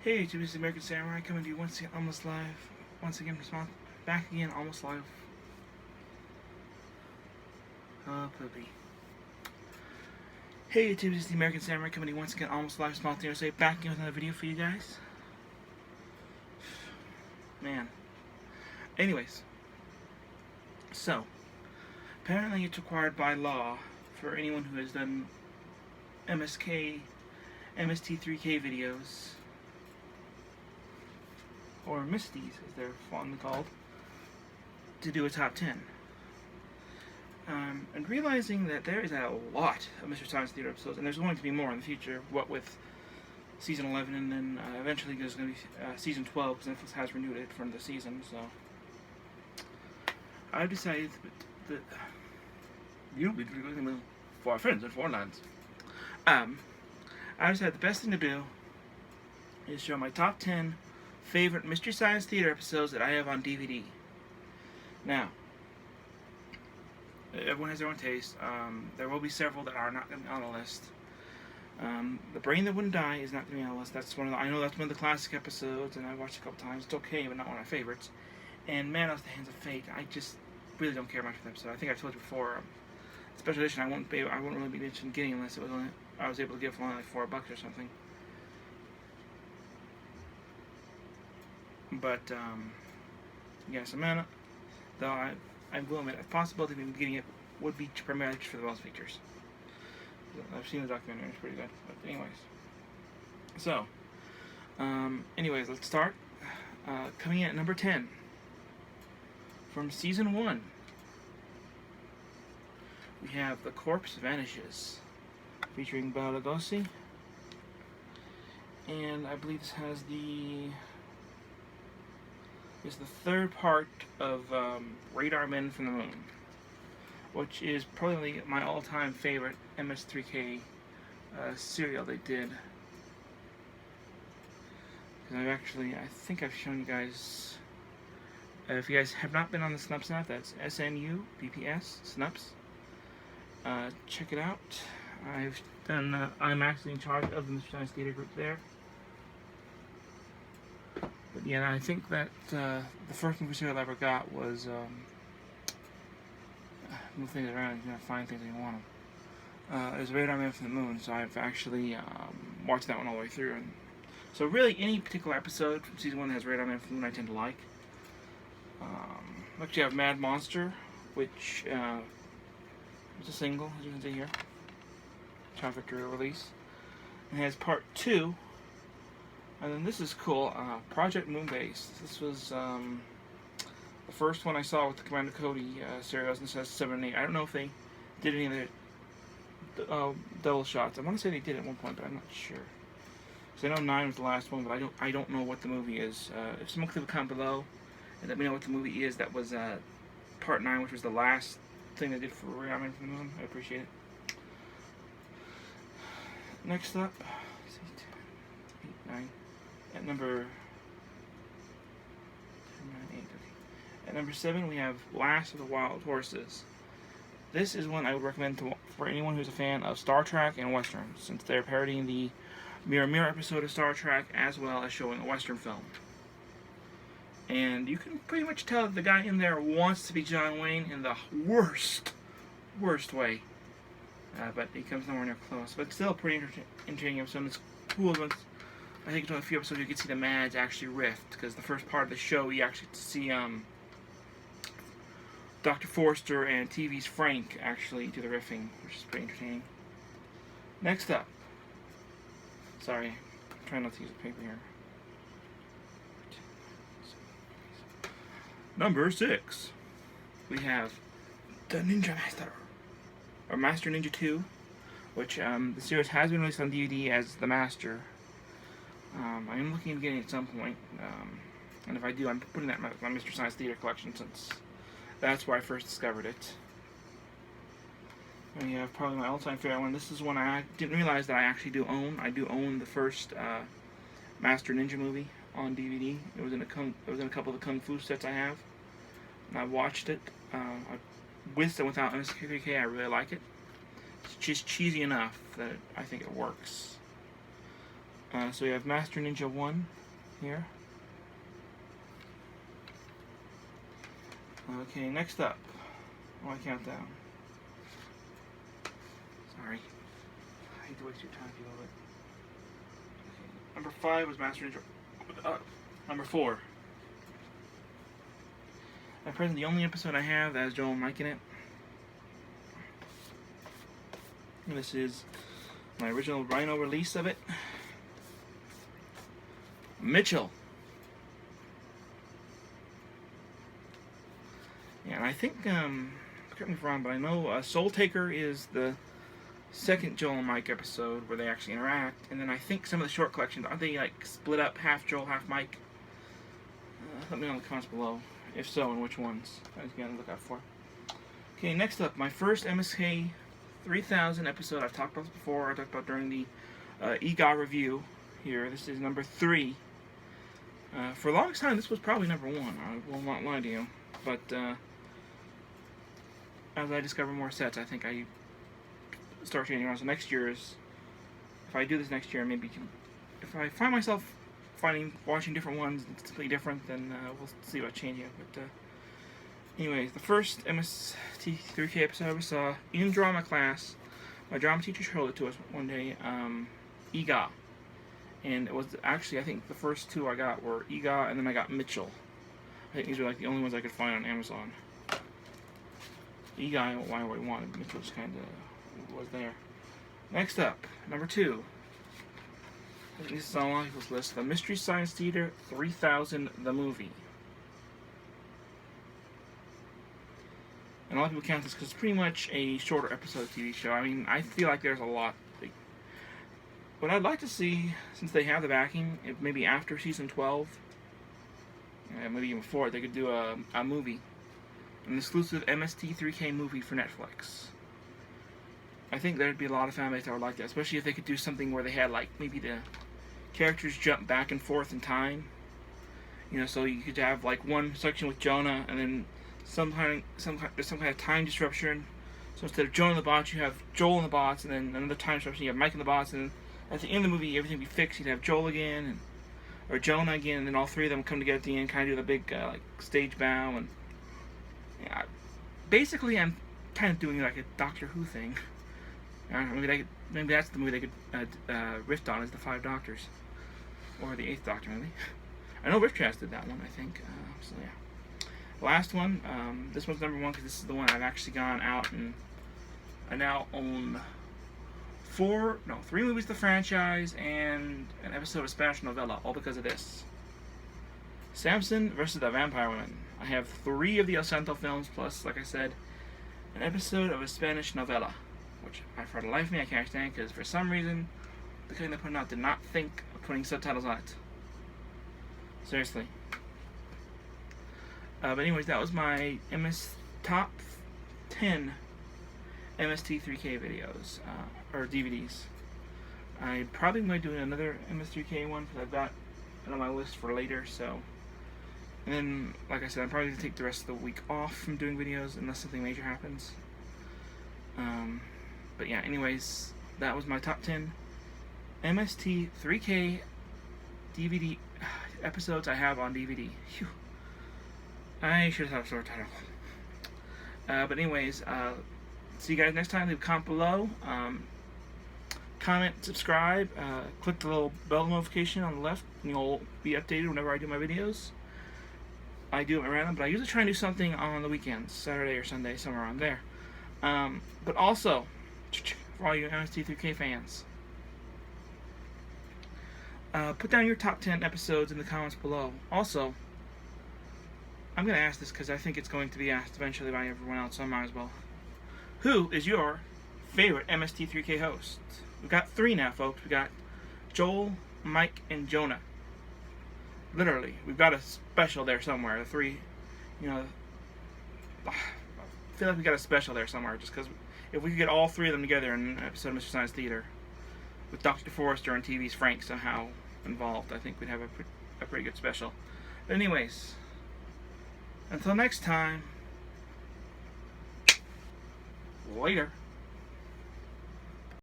Hey YouTube, this is American Samurai coming to you once again, almost live. Once again, back again, almost live. Oh, poopy. Hey YouTube, this is the American Samurai coming to you once again, almost live. Small thing to say, back again with another video for you guys. Man. Anyways, so apparently it's required by law for anyone who has done MST3K videos, or Misties as they're fondly called, to do a top 10. And realizing that there is a lot of Mr. Science Theater episodes, and there's going to be more in the future, what with season 11, and then eventually there's going to be season 12, because Netflix has renewed it for the season, so I've decided that you'll be looking with 4 friends in 4 lands. I decided the best thing to do is show my top 10 favorite Mystery Science Theater episodes that I have on DVD. Now, everyone has their own taste. There will be several that are not going to be on the list. The Brain That Wouldn't Die is not going to be on the list. That's I know that's one of the classic episodes, and I've watched it a couple times. It's okay, but not one of my favorites. And Man Off the Hands of Fate, I just really don't care much for the episode. I think I told you before. Special edition, I wouldn't really be interested in getting unless I was able to get it for only like $4 or something. But yeah, Samantha, though I will admit, a possibility of getting it would be primarily just for the bonus features. I've seen the documentary; it's pretty good. But anyways, so anyways, let's start. Coming in at number 10 from season 1, we have The Corpse Vanishes, featuring Bela Lugosi, and I believe this has is the third part of Radar Men from the Moon, which is probably my all-time favorite MST3K serial they did. Because I think I've shown you guys, if you guys have not been on the Snups app, that's SNUPPS, Snups, check it out. I'm actually in charge of the Mr. Science Theater group there. But yeah, I think that the first movie serial I ever got was move things around, you gotta find things that you want them. It was Radar Man from the Moon, so I've actually watched that one all the way through. And so really, any particular episode from season 1 that has Radar Man from the Moon, I tend to like. Next you have Mad Monster, which is a single, as you can see here. Child Victory release. And it has part 2. And then this is cool, Project Moonbase. This was the first one I saw with the Commander Cody serials, and this has 7 and 8. I don't know if they did any of the double shots. I want to say they did at one point, but I'm not sure. Because I know 9 was the last one, but I don't know what the movie is. If someone could comment below and let me know what the movie is, that was part 9, which was the last thing they did for Radar Man from the Moon. I appreciate it. Next up, 8, 9. At number 7, we have Last of the Wild Horses. This is one I would recommend for anyone who's a fan of Star Trek and Westerns, since they're parodying the Mirror Mirror episode of Star Trek as well as showing a Western film. And you can pretty much tell that the guy in there wants to be John Wayne in the worst way. But he comes nowhere near close. But still a pretty entertaining episode. It's cool once I think it's only a few episodes you can see the Mads actually rift, because the first part of the show you actually see Dr. Forster and TV's Frank actually do the riffing, which is pretty entertaining. Next up, sorry, I'm trying not to use the paper here. Number 6, we have The Ninja Master, or Master Ninja 2, which the series has been released on DVD as The Master. I am looking at getting it at some point, and if I do, I'm putting that in my Mr. Science Theater collection, since that's where I first discovered it. And you have probably my all-time favorite one. This is one I didn't realize that I actually do own. I do own the first Master Ninja movie on DVD. It was in a couple of the Kung Fu sets I have, and I watched it. With and without MST3K, I really like it. It's just cheesy enough that I think it works. So we have Master Ninja 1 here. Okay, next up. My countdown. Sorry. I hate to waste your time if you love it. Okay. Number 5 was Master Ninja. Number 4. At present, the only episode I have that has Joel and Mike in it. And this is my original Rhino release of it. Mitchell. Yeah, and I think, correct me if I'm wrong, but I know Soul Taker is the second Joel and Mike episode where they actually interact, and then I think some of the short collections, aren't they like split up, half Joel, half Mike? Let me know in the comments below, if so, and which ones I was going to look out for. Okay, next up, my first MST3K episode. I've talked about this before. I talked about during the EGA review here. This is number 3. For the longest time, this was probably number 1. I will not lie to you. But as I discover more sets, I think I start changing around. So next year's, if I do this next year, maybe if I find myself watching different ones, it's completely different, then we'll see about changing it. But anyways, the first MST3K episode I ever saw in drama class, my drama teacher showed it to us one day, EGA. And it was actually, I think the first 2 I got were EGA, and then I got Mitchell. I think these are like the only ones I could find on Amazon. EGA, I already wanted. Mitchell just kind of was there. Next up, number 2. I think this is on a lot of people's list. The Mystery Science Theater 3000, the movie. And a lot of people count this because it's pretty much a shorter episode TV show. I mean, I feel like there's a lot. What I'd like to see, since they have the backing, if maybe after season 12, maybe even before, they could do a movie. An exclusive MST3K movie for Netflix. I think there'd be a lot of fan base that would like that, especially if they could do something where they had, like, maybe the characters jump back and forth in time. You know, so you could have, like, one section with Jonah, and then there's some kind of time disruption. So instead of Jonah and the bots, you have Joel and the bots, and then another time disruption, you have Mike and the bots, and then at the end of the movie, everything would be fixed. You'd have Joel again, or Jonah again, and then all 3 of them come together at the end, kind of do the big like stage bow, and yeah, basically I'm kind of doing like a Doctor Who thing. Maybe that's the movie they could riff on, is the 5 Doctors, or the 8th Doctor maybe. I know Riftcast did that one, I think. So yeah, last one. This one's number 1 because this is the one I've actually gone out and I now own 3 movies of the franchise and an episode of Spanish novella, all because of this. Samson versus the Vampire Women. I have 3 of the El Santo films, plus, like I said, an episode of a Spanish novella, which, for the life of me, I can't understand, because for some reason, the company that put it out did not think of putting subtitles on it. Seriously. But anyways, that was my top 10 MST3K videos, or DVDs. I probably might do another MST3K one because I've got it on my list for later. So, and then, like I said, I'm probably gonna take the rest of the week off from doing videos unless something major happens. But yeah, anyways, that was my top 10 MST3K DVD episodes I have on DVD. Phew. I should have a short title. But anyways, see you guys next time. Leave a comment below. Comment, subscribe, click the little bell notification on the left, and you'll be updated whenever I do my videos. I do it at random, but I usually try and do something on the weekends, Saturday or Sunday, somewhere around there. But also, for all you MST3K fans, put down your top 10 episodes in the comments below. Also, I'm going to ask this because I think it's going to be asked eventually by everyone else, so I might as well. Who is your favorite MST3K host? We've got 3 now, folks. We got Joel, Mike, and Jonah. Literally, we've got a special there somewhere. The 3, you know, I feel like we got a special there somewhere, just because if we could get all 3 of them together in an episode of Mystery Science Theater, with Dr. Forrester and TV's Frank somehow involved, I think we'd have a pretty good special. But anyways, until next time, later.